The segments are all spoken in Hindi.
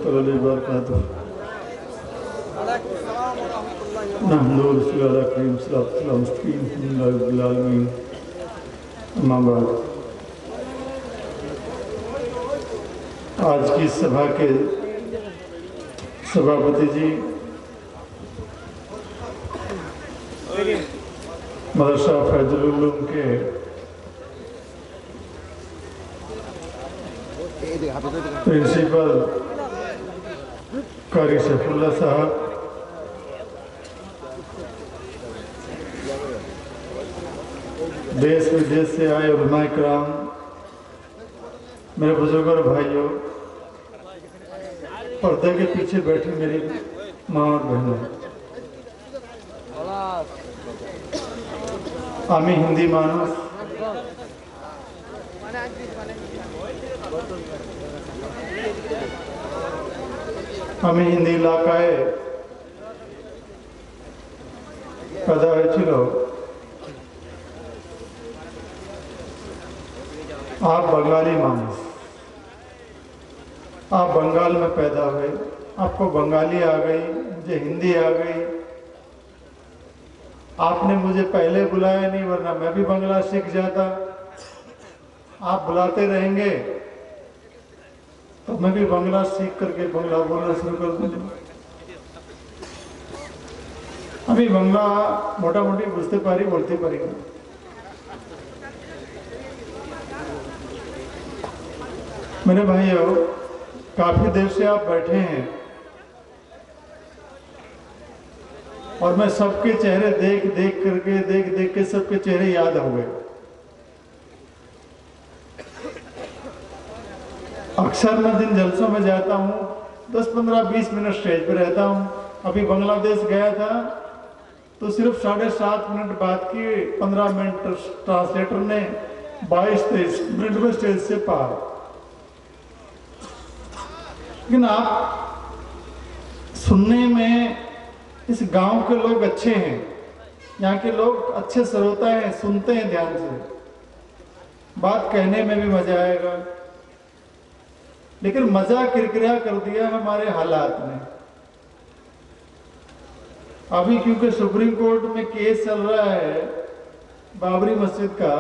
ताला वबरकातुहू। नहमदुहु व नसल्ली अला करीम सल्लल्लाहु अलैहि वसल्लम। अम्मा बाद। आज की सभा के सभापति जी, मदरसा फैजुल उलूम के प्रिंसिपल कारी सैफुल्लाह साहब, देश विदेश से आए उलमा इकराम, मेरे बुजुर्ग और भाइयों, पर्दे के पीछे बैठी मेरी माँ और बहनों, आमी हिंदी मानुस, आमी हिंदी इलाकाए पैदा हो, आप बंगाली मानुस, आप बंगाल में पैदा हुए, आपको बंगाली आ गई, मुझे हिंदी आ गई। आपने मुझे पहले बुलाया नहीं, वरना मैं भी बंगला सीख जाता। आप बुलाते रहेंगे तो मैं भी बंगला सीख करके बंगला बोलना शुरू कर दूंगा। अभी बंगला मोटा मोटी बुझते पारी बोलते पारी। मेरे भाइयों, काफी देर से आप बैठे हैं और मैं सबके चेहरे देख देख के सबके चेहरे याद हो गए। अक्सर मैं दिन जलसों में जाता हूँ, 10, 15, 20 मिनट स्टेज पे रहता हूँ। अभी बांग्लादेश गया था तो सिर्फ 7.5 मिनट बात की, 15 मिनट ट्रांसलेटर ने 22-23 मिनट में स्टेज से पार। लेकिन आप सुनने में इस गांव के लोग अच्छे हैं, यहाँ के लोग अच्छे श्रोता हैं, सुनते हैं ध्यान से, बात कहने में भी मजा आएगा। लेकिन मजा किरकिरा कर दिया हमारे हालात ने। अभी क्योंकि सुप्रीम कोर्ट में केस चल रहा है बाबरी मस्जिद का,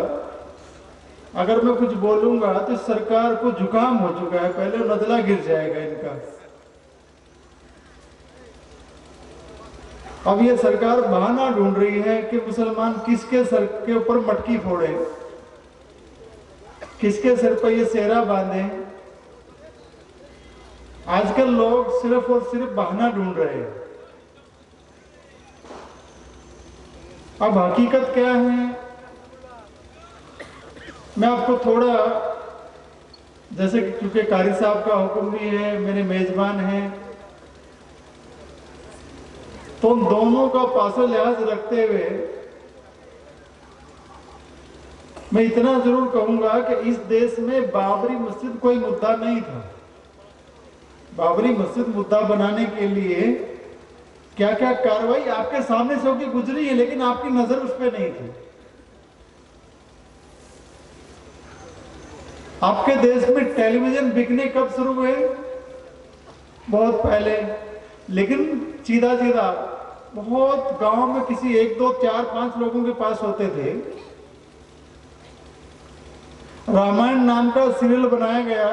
अगर मैं कुछ बोलूंगा तो सरकार को जुकाम हो चुका है, पहले नजला गिर जाएगा इनका। अब ये सरकार बहाना ढूंढ रही है कि मुसलमान किसके सर के ऊपर मटकी फोड़े, किसके सर पर ये सेहरा बांधे। आजकल लोग सिर्फ और सिर्फ बहाना ढूंढ रहे हैं। अब हकीकत क्या है, मैं आपको थोड़ा, जैसे कि क्योंकि कारी साहब का हुक्म भी है, मेरे मेजबान हैं, तो उन दोनों का पासा लिहाज रखते हुए मैं इतना जरूर कहूंगा कि इस देश में बाबरी मस्जिद कोई मुद्दा नहीं था। बाबरी मस्जिद मुद्दा बनाने के लिए क्या क्या कार्रवाई आपके सामने से होकर गुजरी है, लेकिन आपकी नजर उस पर नहीं थी। आपके देश में टेलीविजन बिकने कब शुरू हुए? बहुत पहले। लेकिन सीधा बहुत गांव में किसी 1, 2, 4, 5 लोगों के पास होते थे। रामायण नाम का सीरियल बनाया गया।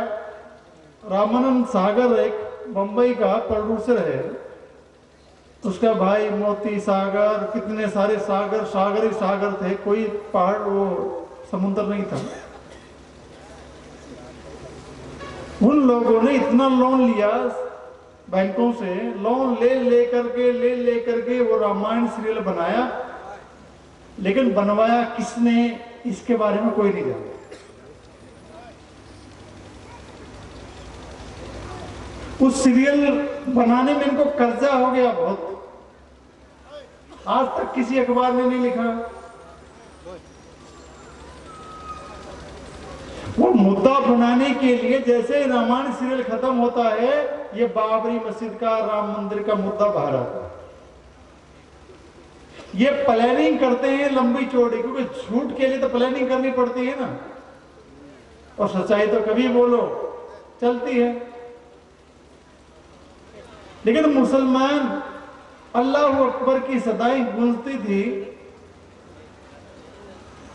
रामानंद सागर एक बंबई का प्रोड्यूसर है, उसका भाई मोती सागर, कितने सारे सागर, सागर ही सागर थे, कोई पहाड़ वो समुद्र नहीं था। उन लोगों ने इतना लोन लिया बैंकों से, लोन ले करके वो रामायण सीरियल बनाया। लेकिन बनवाया किसने, इसके बारे में कोई नहीं जानता। उस सीरियल बनाने में इनको कर्जा हो गया बहुत। आज तक किसी अखबार ने नहीं लिखा। वो मुद्दा बनाने के लिए जैसे रामायण सीरियल खत्म होता है, ये बाबरी मस्जिद का, राम मंदिर का मुद्दा बाहर आता है। ये प्लानिंग करते हैं लंबी चौड़ी, क्योंकि झूठ के लिए तो प्लानिंग करनी पड़ती है ना, और सच्चाई तो कभी बोलो चलती है। लेकिन मुसलमान अल्लाह अकबर की सदाई गूंजती थी।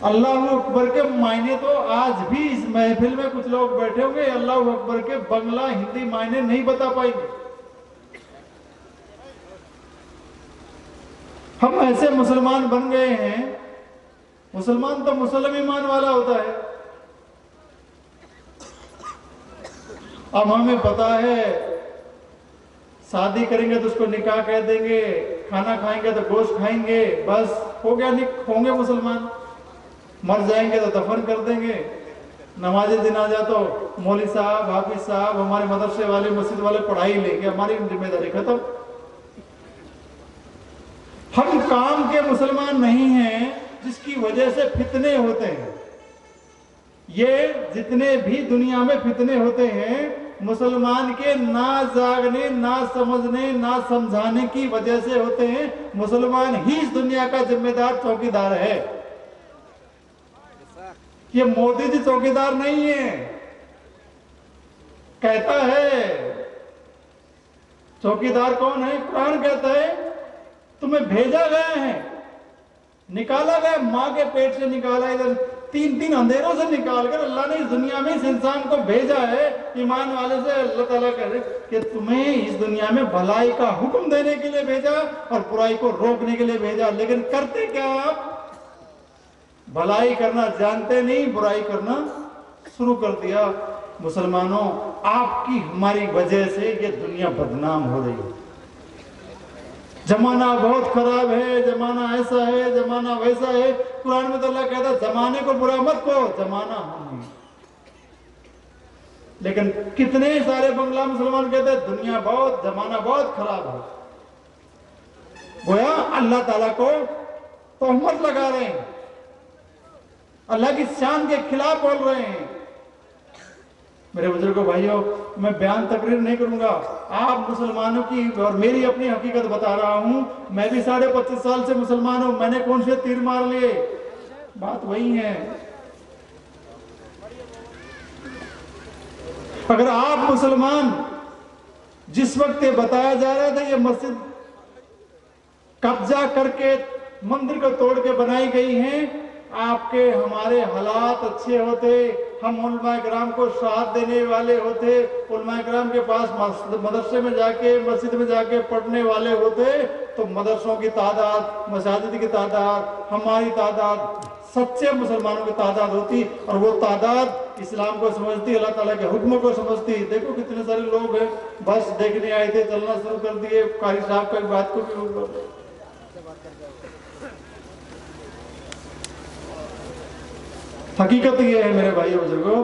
अल्लाह अकबर के मायने तो आज भी इस महफिल में कुछ लोग बैठे होंगे अल्लाह अकबर के बंगला हिंदी मायने नहीं बता पाएंगे। हम ऐसे मुसलमान बन गए हैं, मुसलमान तो मुसलमान ईमान वाला होता है। अब हमें पता है शादी करेंगे तो उसको निकाह कह देंगे, खाना खाएंगे तो गोश्त खाएंगे, बस हो गया, होंगे मुसलमान। मर जाएंगे तो दफन कर देंगे। नमाज जनाजा तो मौलवी साहब, हाफिज साहब, हमारे मदरसे वाले, मस्जिद वाले पढ़ाई लेंगे, हमारी जिम्मेदारी खत्म। हम काम के मुसलमान नहीं हैं जिसकी वजह से फितने होते हैं। ये जितने भी दुनिया में फितने होते हैं मुसलमान के ना जागने, ना समझने, ना समझाने की वजह से होते हैं। मुसलमान ही इस दुनिया का जिम्मेदार चौकीदार है। ये मोदी जी चौकीदार नहीं है। कहता है चौकीदार कौन है? कुरान कहता है तुम्हें भेजा गया है, निकाला गया, मां के पेट से निकाला, इधर 3 अंधेरों से निकालकर अल्लाह ने इस दुनिया में इस इंसान को भेजा है। ईमान वाले से अल्लाह ताला कह रहे कि तुम्हें इस दुनिया में भलाई का हुक्म देने के लिए भेजा और बुराई को रोकने के लिए भेजा। लेकिन करते क्या आप? भलाई करना जानते नहीं, बुराई करना शुरू कर दिया। मुसलमानों, आपकी हमारी वजह से ये दुनिया बदनाम हो रही है। जमाना बहुत खराब है, जमाना ऐसा है, जमाना वैसा है। कुरान में तो अल्लाह कहता है जमाने को बुरा मत कहो, जमाना हम हैं। लेकिन कितने सारे बंगला मुसलमान कहते हैं दुनिया बहुत, जमाना बहुत खराब है। गोया अल्लाह ताला को तोहमत लगा रहे हैं, अल्लाह की शान के खिलाफ बोल रहे हैं। मेरे बुजुर्गों भाइयों, मैं बयान तकरीर नहीं करूंगा, आप मुसलमानों की और मेरी अपनी हकीकत बता रहा हूं। मैं भी 25.5 साल से मुसलमान हूं, मैंने कौन से तीर मार लिए? बात वही है। अगर आप मुसलमान, जिस वक्त ये बताया जा रहा था ये मस्जिद कब्जा करके मंदिर को तोड़ के बनाई गई है, आपके हमारे हालात अच्छे होते, हम उलमा किराम को साथ देने वाले होते, उलमा किराम के पास मदरसे में जाके, मस्जिद में जाके पढ़ने वाले होते, तो मदरसों की तादाद, मसाजिद की तादाद, हमारी तादाद, सच्चे मुसलमानों की तादाद होती और वो तादाद इस्लाम को समझती, अल्लाह ताला के हुक्म को समझती। देखो कितने सारे लोग हैं, बस देखने आए थे, चलना शुरू कर दिए। कारी साहब का बात को भी हकीकत ये है मेरे भाइयों बुजुर्गों,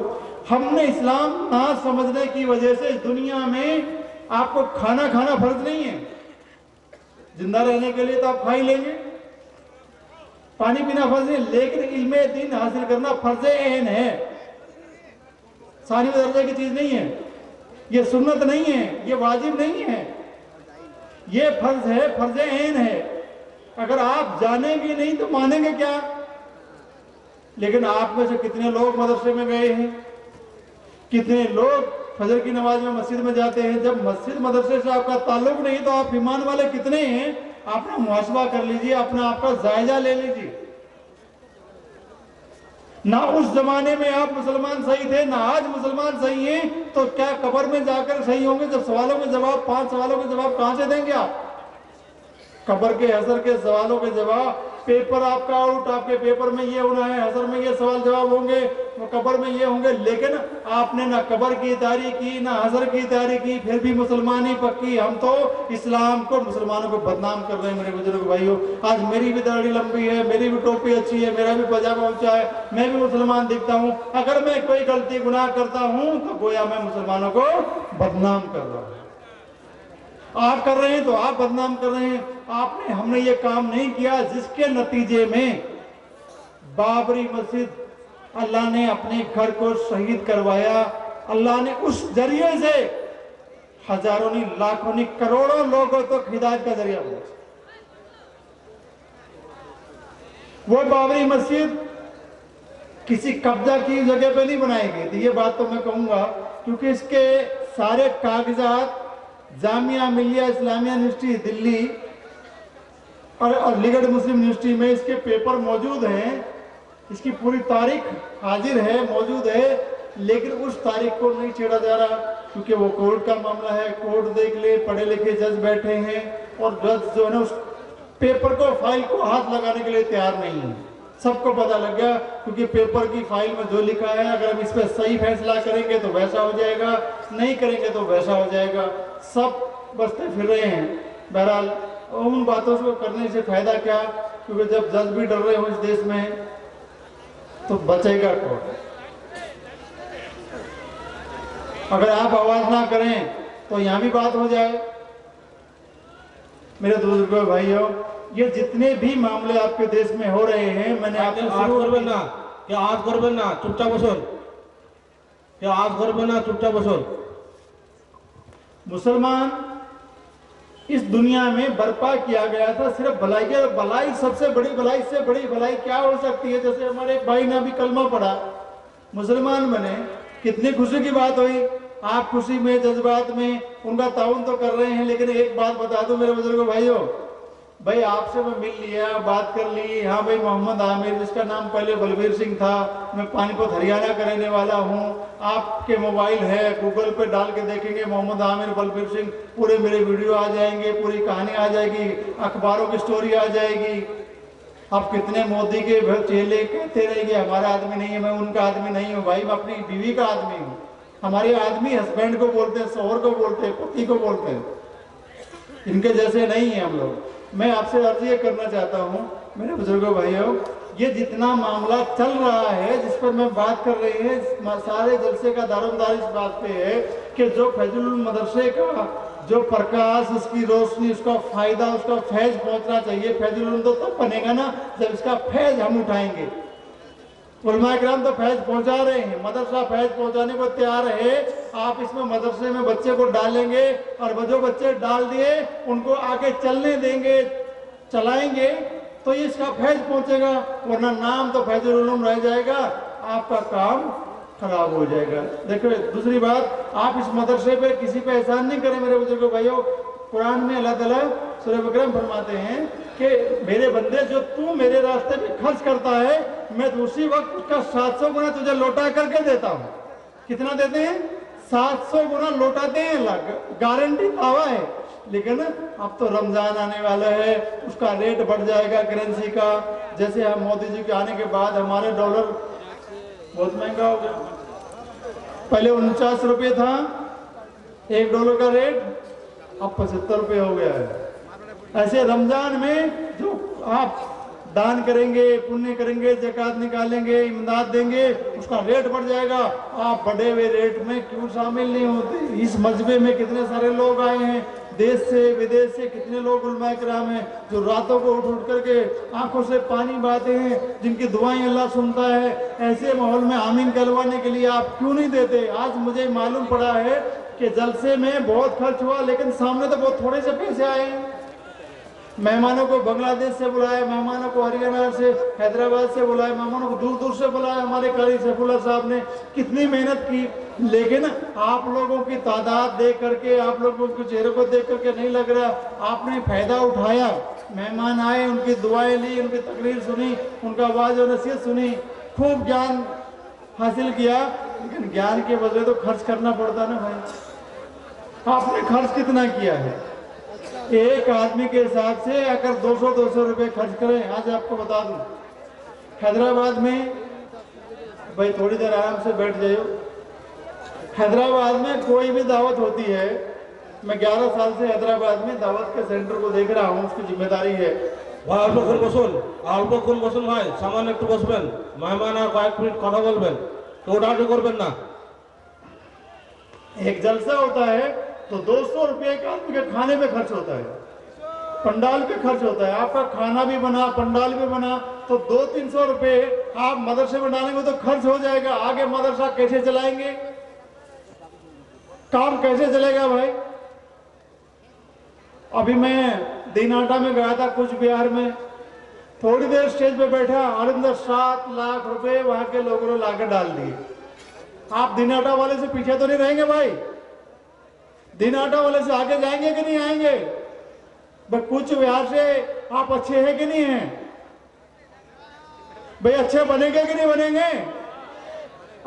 हमने इस्लाम ना समझने की वजह से इस दुनिया में आपको खाना खाना फर्ज नहीं है। जिंदा रहने के लिए तो आप खा ही लेंगे, पानी पीना फर्ज नहीं, लेकिन इल्मे दीन हासिल करना फर्ज ऐन है। सारी दर्जे की चीज नहीं है, ये सुन्नत नहीं है, ये वाजिब नहीं है, ये फर्ज है, फर्ज ऐन है। अगर आप जानेंगे नहीं तो मानेंगे क्या? लेकिन आप में से कितने लोग मदरसे में गए हैं, कितने लोग फजर की नमाज में मस्जिद में जाते हैं? जब मस्जिद मदरसे से आपका ताल्लुक नहीं तो आप ईमान वाले कितने हैं? अपना मुहासबा कर लीजिए, अपना आपका जायजा ले लीजिए। ना उस जमाने में आप मुसलमान सही थे, ना आज मुसलमान सही हैं, तो क्या कब्र में जाकर सही होंगे? जब सवालों के जवाब, 5 सवालों के जवाब कहां से देंगे आप? कब्र के हसर के सवालों के जवाब, पेपर आपका आउट, आपके पेपर में ये होना है, हसर में ये सवाल जवाब होंगे, कब्र में ये होंगे। लेकिन आपने ना कब्र की तैयारी की, ना हसर की तैयारी की, फिर भी मुसलमानी पक्की। हम तो इस्लाम को, मुसलमानों को बदनाम कर रहे हैं। मेरे बुजुर्ग भाइयों, आज मेरी भी दाढ़ी लंबी है, मेरी भी टोपी अच्छी है, मेरा भी पजामा ऊंचा है, मैं भी मुसलमान दिखता हूं। अगर मैं कोई गलती गुनाह करता हूं तो गोया मैं मुसलमानों को बदनाम कर रहा हूं। आप कर रहे हैं तो आप बदनाम कर रहे हैं। आपने, हमने ये काम नहीं किया जिसके नतीजे में बाबरी मस्जिद अल्लाह ने अपने घर को शहीद करवाया। अल्लाह ने उस जरिए से हजारों नहीं, लाखों नहीं, करोड़ों लोगों तक हिदायत का जरिया बना। वो बाबरी मस्जिद किसी कब्जा की जगह पे नहीं बनाई गई थी, ये बात तो मैं कहूंगा, क्योंकि इसके सारे कागजात जामिया मिलिया इस्लामिया यूनिवर्सिटी दिल्ली और अलीगढ़ मुस्लिम यूनिवर्सिटी में इसके पेपर मौजूद हैं, इसकी पूरी तारीख हाजिर है, मौजूद है, लेकिन उस तारीख को नहीं छेड़ा जा रहा क्योंकि वो कोर्ट का मामला है। कोर्ट देख ले, पढ़े लिखे जज बैठे हैं और जज जो है ना उस पेपर को, फाइल को हाथ लगाने के लिए तैयार नहीं है। सबको पता लग गया क्योंकि पेपर की फाइल में जो लिखा है, अगर हम इस पर सही फैसला करेंगे तो वैसा हो जाएगा, नहीं करेंगे तो वैसा हो जाएगा। सब बचते फिर रहे हैं। बहरहाल उन बातों को करने से फायदा क्या, क्योंकि जब जज भी डर रहे हो इस देश में तो बचेगा कौन। अगर आप आवाज ना करें तो यहां भी बात हो जाए। मेरे बुजुर्गों भाइयों, ये जितने भी मामले आपके देश में हो रहे हैं, मैंने आपको आज करबेन ना चुपचाप बसुन, आज करबेन ना चुपचाप बसुन। मुसलमान इस दुनिया में बर्पा किया गया था सिर्फ भलाई के। भलाई सबसे बड़ी भलाई, से बड़ी भलाई क्या हो सकती है? जैसे हमारे एक भाई ने अभी कलमा पढ़ा, मुसलमान बने, कितनी खुशी की बात हुई। आप खुशी में, जज्बात में उनका ताउन तो कर रहे हैं, लेकिन एक बात बता दूं मेरे बुजुर्गों भाइयों, भाई आपसे मैं मिल लिया, बात कर ली, हाँ भाई मोहम्मद आमिर, जिसका नाम पहले बलबीर सिंह था, मैं पानीपत हरियाणा का रहने वाला हूँ। आपके मोबाइल है, गूगल पे डाल के देखेंगे मोहम्मद आमिर बलबीर सिंह, पूरे मेरे वीडियो आ जाएंगे, पूरी कहानी आ जाएगी, अखबारों की स्टोरी आ जाएगी। आप कितने मोदी के चेले कहते रहे कि हमारा आदमी नहीं है, मैं उनका आदमी नहीं हूँ भाई, मैं अपनी बीवी का आदमी हूँ। हमारे आदमी हस्बैंड को बोलते हैं, शोहर को बोलते हैं, पति को बोलते हैं, इनके जैसे नहीं है हम लोग। मैं आपसे अर्ज ये करना चाहता हूँ मेरे बुजुर्गों भाइयों, ये जितना मामला चल रहा है, जिस पर मैं बात कर रही है, सारे जलसे का दारोमदार इस बात पे है कि जो फैजुल मदरसे का जो प्रकाश, उसकी रोशनी, उसका फायदा, उसका फैज पहुंचना चाहिए। फैजुल तो तब बनेगा ना जब इसका फैज हम उठाएंगे। उलमा इकराम तो फैज पहुंचा रहे हैं, मदरसा फैज पहुंचाने को तैयार है। आप इसमें मदरसे में बच्चे को डालेंगे और वो जो बच्चे डाल दिए उनको आगे चलने देंगे, चलाएंगे तो इसका फैज पहुंचेगा, वरना नाम तो फैजुल उलूम रह जाएगा, आपका काम खराब हो जाएगा। देखो दूसरी बात, आप इस मदरसे पे किसी पे एहसान नहीं करें मेरे बुजुर्गों भाइयों। कुरान में अल्लाह ताला सूरह बकरा फरमाते हैं कि मेरे बंदे, जो तू मेरे रास्ते पे खर्च करता है, मैं तो उसी वक्त उसका 700 गुना तुझे लौटा करके देता हूँ। कितना देते हैं? 700 गुना लौटाते हैं, गारंटी दावा है। लेकिन अब तो रमजान आने वाला है, उसका रेट बढ़ जाएगा करेंसी का। जैसे हम मोदी जी के आने के बाद हमारे डॉलर बहुत महंगा हो गया, पहले 49 रुपये था $1 का रेट, अब 75 रुपये हो गया है। ऐसे रमजान में जो आप दान करेंगे, पुण्य करेंगे, ज़कात निकालेंगे, इमदाद देंगे, उसका रेट बढ़ जाएगा। आप बढ़े हुए रेट में क्यों शामिल नहीं होते? इस मजबे में कितने सारे लोग आए हैं, देश से विदेश से कितने लोग उलमा इकराम हैं जो रातों को उठ उठ करके आंखों से पानी बहाते हैं, जिनकी दुआएं अल्लाह सुनता है। ऐसे माहौल में आमीन कहलवाने के लिए आप क्यों नहीं देते? आज मुझे मालूम पड़ा है कि जलसे में बहुत खर्च हुआ, लेकिन सामने तो बहुत थोड़े से पैसे आए हैं। मेहमानों को बांग्लादेश से बुलाया, मेहमानों को हरियाणा से, हैदराबाद से बुलाया, मेहमानों को दूर दूर से बुलाया। हमारे कारी सैफुल्लाह साहब ने कितनी मेहनत की, लेकिन आप लोगों की तादाद देख करके, आप लोगों के चेहरे को देख करके नहीं लग रहा आपने फायदा उठाया। मेहमान आए, उनकी दुआएं ली, उनकी तकरीर सुनी, उनका वाज और नसीहत सुनी, खूब ज्ञान हासिल किया। लेकिन ज्ञान के बदले तो खर्च करना पड़ता ना भाई। आपने खर्च कितना किया है? एक आदमी के हिसाब से अगर 200 रुपए खर्च करें, आज आपको बता दूं हैदराबाद में, भाई थोड़ी देर आराम से बैठ जाइए, हैदराबाद में कोई भी दावत होती है, मैं 11 साल से हैदराबाद में दावत के सेंटर को देख रहा हूँ, उसकी जिम्मेदारी है। भाई अल्प बसुन भाई, सामान एक बसबेन, मेहमान और कয়েক मिनट कथा बोलबेन, तो उठाउटी करबेन ना। एक जलसा होता है तो 200 रुपये का आदमी के खाने पे खर्च होता है, पंडाल पे खर्च होता है। आपका खाना भी बना, पंडाल भी बना, तो 200-300 रुपये आप मदरसे में डालेंगे तो खर्च हो जाएगा। आगे मदरसा कैसे चलाएंगे? काम कैसे चलेगा भाई? अभी मैं दिनाटा में गया था, कुछ बिहार में, थोड़ी देर स्टेज पे बैठा और अंदर 7 लाख रुपए वहां के लोगों ने लाकर डाल दिए। आप दिनाटा वाले से पीछे तो नहीं रहेंगे भाई? दिन आटा वाले से आगे जाएंगे कि नहीं आएंगे? भाई कुछ व्यवहार से आप अच्छे हैं कि नहीं हैं? भाई अच्छे बनेंगे कि नहीं बनेंगे?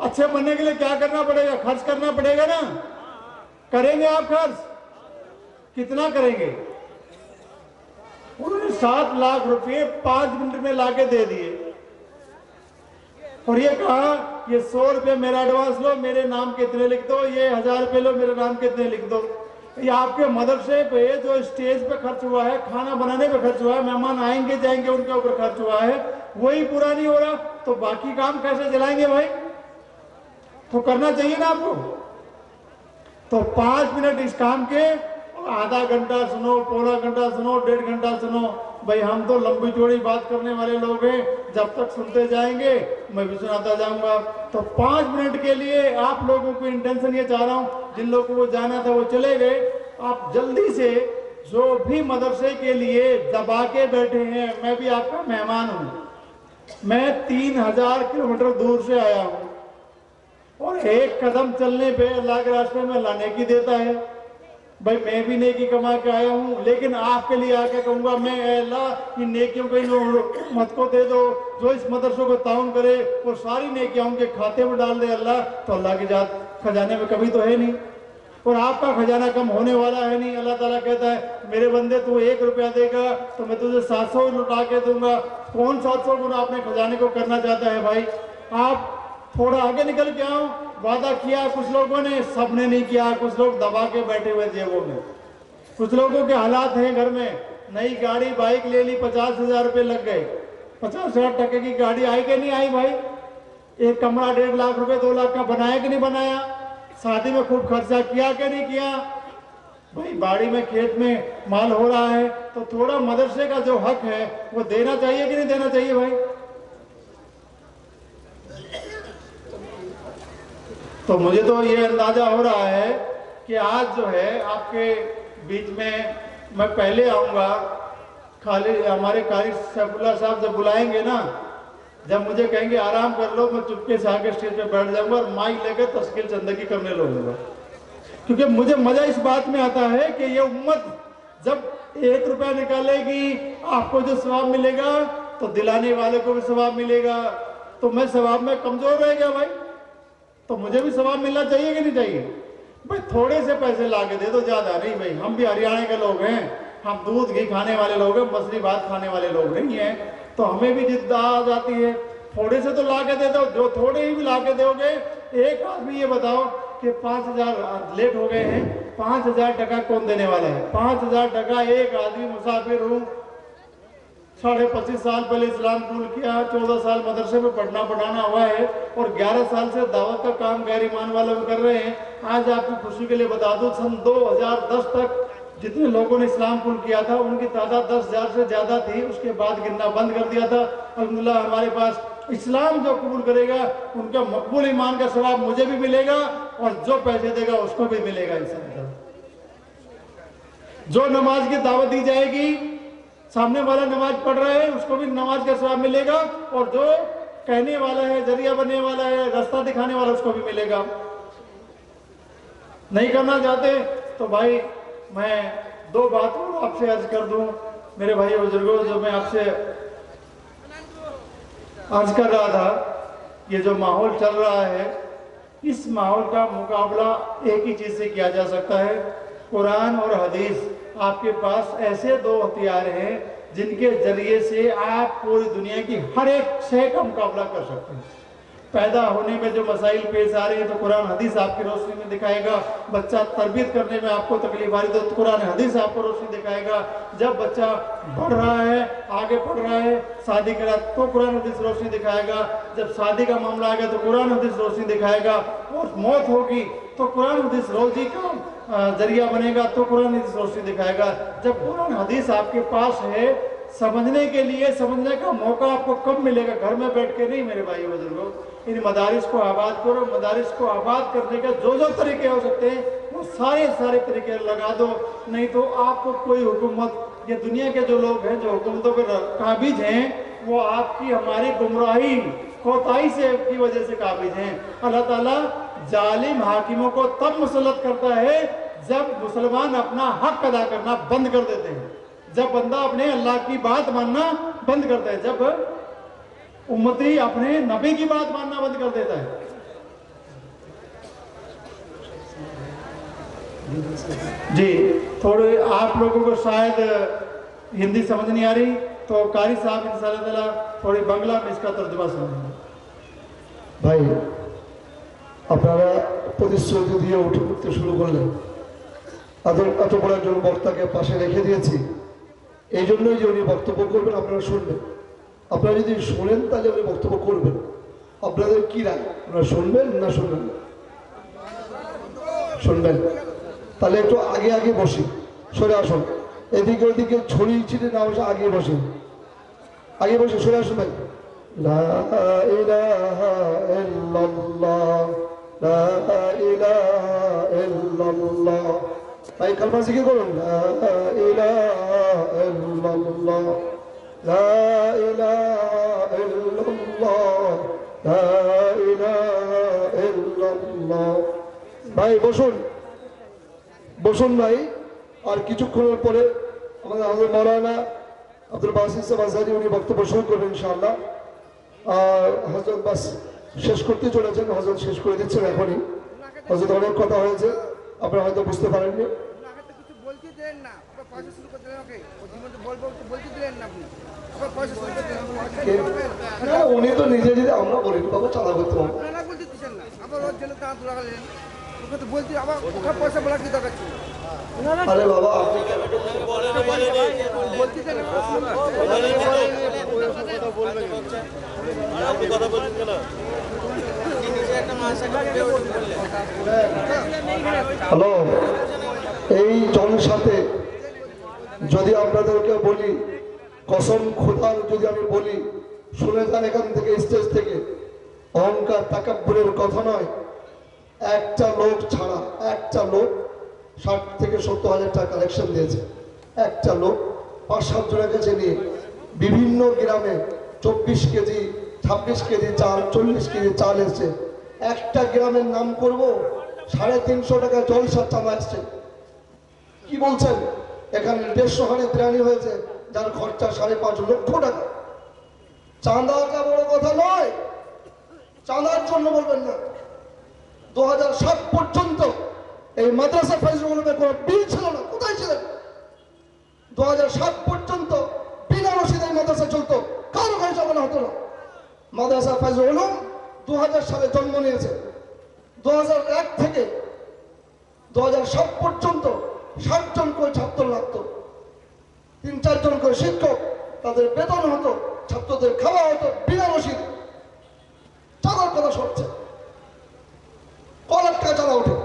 अच्छे बनने के लिए क्या करना पड़ेगा? खर्च करना पड़ेगा ना। करेंगे आप खर्च? कितना करेंगे? उन्होंने 7 लाख रुपए 5 मिनट में लाके दे दिए और ये कहा ये 100 रुपये मेरा एडवांस लो, मेरे नाम के इतने लिख दो, ये 1000 रुपये लो, मेरे नाम के इतने लिख दो। ये आपके मदरसे पे जो स्टेज पे खर्च हुआ है, खाना बनाने पे खर्च हुआ है, मेहमान आएंगे जाएंगे उनके ऊपर खर्च हुआ है, वही पूरा नहीं हो रहा तो बाकी काम कैसे चलाएंगे भाई? तो करना चाहिए ना आपको। तो 5 मिनट इस काम के, आधा घंटा सुनो, पौना घंटा सुनो, 1.5 घंटा सुनो। भाई हम तो लंबी चौड़ी बात करने वाले लोग हैं, जब तक सुनते जाएंगे मैं भी सुनाता जाऊंगा। तो 5 मिनट के लिए आप लोगों को इंटेंशन ये चाह रहा हूं, जिन लोगों को जाना था वो चले गए, आप जल्दी से जो भी मदरसे के लिए दबा के बैठे हैं, मैं भी आपका मेहमान हूं, मैं 3000 किलोमीटर दूर से आया हूं और एक कदम चलने पे अल्लाह के रास्ते में अल्लाह नेकी देता है। भाई मैं भी नेकी कमा के आया हूँ, लेकिन आपके लिए आके कहूंगा मैं अल्लाह इन नेकियों को इन मत को दे दो, जो इस मदरसों को ताउन करे और सारी नेकियां उनके खाते में डाल दे अल्लाह, तो अल्लाह की जात खजाने में कभी तो है नहीं और आपका खजाना कम होने वाला है नहीं। अल्लाह ताला कहता है मेरे बंदे तू 1 रुपया देगा तो मैं तुझे 700 लुटा के दूंगा। कौन 700 गुना अपने खजाने को करना चाहता है भाई? आप थोड़ा आगे निकल के आओ। वादा किया कुछ लोगों ने, सबने नहीं किया, कुछ लोग दबा के बैठे हुए जेबों में। कुछ लोगों के हालात हैं घर में, नई गाड़ी बाइक ले ली, 50,000 रुपये लग गए, 50,000 टके की गाड़ी आई कि नहीं आई भाई? एक कमरा 1.5 लाख रुपए 2 लाख का बनाया कि नहीं बनाया? शादी में खूब खर्चा किया कि नहीं किया? भाई बाड़ी में खेत में माल हो रहा है तो थोड़ा मदरसे का जो हक है वो देना चाहिए कि नहीं देना चाहिए भाई? तो मुझे तो ये अंदाजा हो रहा है कि आज जो है आपके बीच में मैं पहले आऊंगा, खाली हमारे कारी सैफुल्लाह साहब जब बुलाएंगे ना, जब मुझे कहेंगे आराम कर लो, मैं चुपके से आके स्टेज पे बैठ जाऊंगा और माइक लेकर तस्कील चंदगी करने लगूंगा। क्योंकि मुझे मजा इस बात में आता है कि ये उम्मत जब 1 रुपया निकालेगी, आपको जो सवाब मिलेगा तो दिलाने वाले को भी सवाब मिलेगा। तो मैं सवाब में कमजोर रह गया भाई, तो मुझे भी सवाब मिलना चाहिए कि नहीं चाहिए भाई? थोड़े से पैसे ला के दे दो, ज्यादा नहीं भाई। हम भी हरियाणा के लोग हैं, हम दूध घी खाने वाले लोग हैं, मछली भात खाने वाले लोग नहीं हैं, तो हमें भी जिद्द आ जाती है। थोड़े से तो ला के दे दो, जो थोड़े ही भी ला के दोगे। एक आदमी ये बताओ कि 5,000 लेट हो गए हैं, 5,000 टका कौन देने वाला है? 5,000 टका एक आदमी मुसाफिर हूँ, 25.5 साल पहले इस्लाम कबूल किया, 14 साल मदरसे में पढ़ना पढ़ाना हुआ है और 11 साल से दावत का काम गैर ईमान वालों में कर रहे हैं। आज आपकी खुशी के लिए बता दूं, सन 2010 तक जितने लोगों ने इस्लाम कबूल किया था उनकी तादाद 10,000 से ज्यादा थी। उसके बाद गिनना बंद कर दिया था। अल्हम्दुलिल्लाह हमारे पास इस्लाम जो कबूल करेगा उनका मकबूल ईमान का सवाब मुझे भी मिलेगा और जो पैसे देगा उसको भी मिलेगा इंशाअल्लाह। जो नमाज की दावत दी जाएगी, सामने वाला नमाज पढ़ रहा है उसको भी नमाज का सवाब मिलेगा और जो कहने वाला है, जरिया बनने वाला है, रास्ता दिखाने वाला, उसको भी मिलेगा। नहीं करना चाहते तो भाई मैं 2 बात और आपसे अर्ज कर दूं मेरे भाई बुजुर्गों, जो मैं आपसे अर्ज कर रहा था, ये जो माहौल चल रहा है, इस माहौल का मुकाबला एक ही चीज से किया जा सकता है, कुरान और हदीस। आपके पास ऐसे 2 हथियार हैं जिनके जरिए से आप पूरी दुनिया की हर एक शय का मुकाबला कर सकते हैं। पैदा होने में जो मसाइल पेश आ रही है तो कुरान हदीस आपकी रोशनी में दिखाएगा। बच्चा तरबियत करने में आपको तकलीफ आ रही है तो कुरान हदीस आपको रोशनी दिखाएगा। जब बच्चा बढ़ रहा है, आगे पढ़ रहा है, शादी करा तो कुरान हदीस रोशनी दिखाएगा। जब शादी का मामला आ गया तो कुरान हदीस रोशनी दिखाएगा। और मौत होगी तो कुरान हदीस रोजी का जरिया बनेगा तो कुरान हदीस रोशनी दिखाएगा। जब कुरान हदीस आपके पास है, समझने के लिए समझने का मौका आपको कब मिलेगा? घर में बैठ के नहीं मेरे भाई बुजुर्गों। इन मदारिस को आबाद करो। मदारिस को आबाद करने के जो तरीके हो सकते हैं वो सारे तरीके लगा दो। नहीं तो आपको कोई हुकूमत, ये दुनिया के जो लोग हैं जो हुकूमतों पर काबिज हैं, वो आपकी हमारी गुमराही कोताही से की वजह से काबिज हैं। अल्लाह ताला जालिम हाकिमों को तब मुसल्लत करता है जब मुसलमान अपना हक अदा करना बंद कर देते हैं, जब बंदा अपने अल्लाह की बात मानना बंद करता है, जब उम्मती अपने नबी की बात मानना बंद कर देता है। जी, थोड़े आप लोगों को शायद हिंदी समझ नहीं आ रही, तो कारी साहब इंशाअल्लाह थोड़ी बांग्ला में इसका तर्जुमा सुनाएंगे। ভাই আপনারা প্রতিশ্রুতি দিয়ে উঠে উঠতে শুরু করলেন, এত বড় একজন বক্তাকে পাশে রেখে দিয়েছি, এই জন্যই যে উনি বক্তব্য করবেন আপনারা শুনবেন। আপনারা যদি শোনেন তাহলে উনি বক্তব্য করবেন। আপনাদের কি রায়, আপনারা শুনবেন না শুনবেন? শুনবেন। তাহলে একটু আগে আগে বসি, সরে আসুন, এদিকে ওদিকে ছড়িয়ে ছিটে না বসে আগে বসে, আগে বসে সরে আসুন ভাই। লা ইলাহা ইল্লাল্লাহ, লা ইলাহা ইল্লাল্লাহ। ভাই কালমা জিকির করুন, লা ইলাহা ইল্লাল্লাহ, লা ইলাহা ইল্লাল্লাহ, লা ইলাহা ইল্লাল্লাহ। ভাই বসুন, বসুন ভাই। আর কিছুক্ষণের পরে আমাদের হযরত মাওলানা আব্দুল বাসিত সাহেব আজহারী উনি বক্তব্য শুরু করবেন ইনশাআল্লাহ। আর হযরত বাস শেষ করতে চলেছেন, হযরত শেষ করে দিচ্ছেন এখনই। হযরত অনেক কথা হয়েছে, আপনারা হয়তো বুঝতে পারেননি। উনি তো নিজে যদি আমরা বলি বাবা চাঁদা করতে পারবো আরে বাবা আপনি হ্যালো, এই জনসাথে যদি আপনাদেরকে বলি, কসম খোদার যদি আমি বলি, শুনে যান এখান থেকে স্টেজ থেকে, অহংকার তাকাব্বুরের কথা নয়। একটা লোক ছাড়া, একটা লোক 60 থেকে 70 হাজার টাকা কালেকশন দিয়েছে। একটা লোক 5-7 জনের কাছে নিয়ে বিভিন্ন গ্রামে 24 কেজি 26 কেজি চাল, 40 কেজি চাল এসছে। একটা গ্রামের নাম করব, 350 টাকা জলসার চাঁদা আসছে। কি বলছেন? এখানে 150 হাড়ি বিরিয়ানি হয়েছে, যার খরচা 5.5 লক্ষ টাকা। চাঁদাটা বড় কথা নয়, চাঁদার জন্য বলবেন না। 2007 পর্যন্ত এই মাদ্রাসা ফাইজুল উলুমের কোনো বিল ছিল না। কোথায় ছিলেন? 2007 পর্যন্ত বিনা রসিদে মাদ্রাসা চলতো, কারো কাছে জমা হতো না। মাদ্রাসা ফাইজুল উলুম 2000 সালে জন্ম নিয়েছে। 2001 থেকে 2007 পর্যন্ত 60 জন করে ছাত্র লাগতো, 3-4 জন করে শিক্ষক, তাদের বেতন হতো, ছাত্রদের খাওয়া হতো বিনা রসিদ। চাঁদার কথা সরছে, কলার টাকা চাঁদা ওঠে,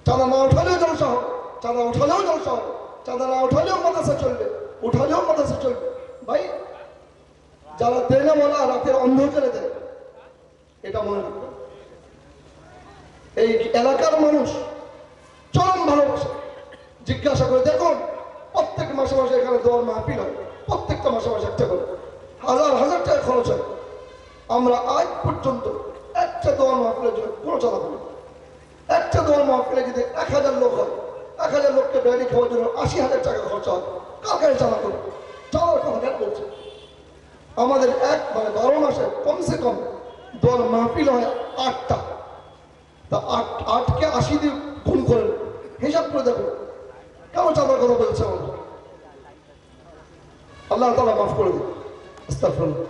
চাঁদা না উঠালেও জলসা হবে, চাঁদা উঠালেও জলসা হবে, চাঁদা না উঠালেও মাদ্রাসা চলবে, উঠালেও মাদ্রাসা চলবে। ভাই যারা দেয় না বলা রাতের অন্ধকারে দেয়, এটা মনে রাখবে। এই এলাকার মানুষ চরম ভালোবাসে। জিজ্ঞাসা করে দেখুন, প্রত্যেক মাসে মাসে এখানে দোয়ার মাহফিল হয়, প্রত্যেকটা মাসে মাসে একটা করে হাজার হাজার টাকা খরচ হয়। আমরা আজ পর্যন্ত একটা দোয়ার মাহফিলের জন্য কোনো চাঁদা করি না। একটা দোয়ার মাহফিলে যদি 1000 লোক হয়, 1000 লোককে বিরিয়ানি খাওয়ার জন্য 80,000 টাকা খরচা হয়, কার কাছে চাঁদা করবে? চাঁদার কথা কেন বলছে? আমাদের 12 মাসে কমসে কম দোয়ার মাহফিল হয় 8টা। তা 8কে 80 দিয়ে গুণ করেন, হিসাব করে দেখুন কেন চাঁদার কথা বলছে আমাদের। আল্লাহ তাআলা মাফ করে দিন। আস্তাগফিরুল্লাহ।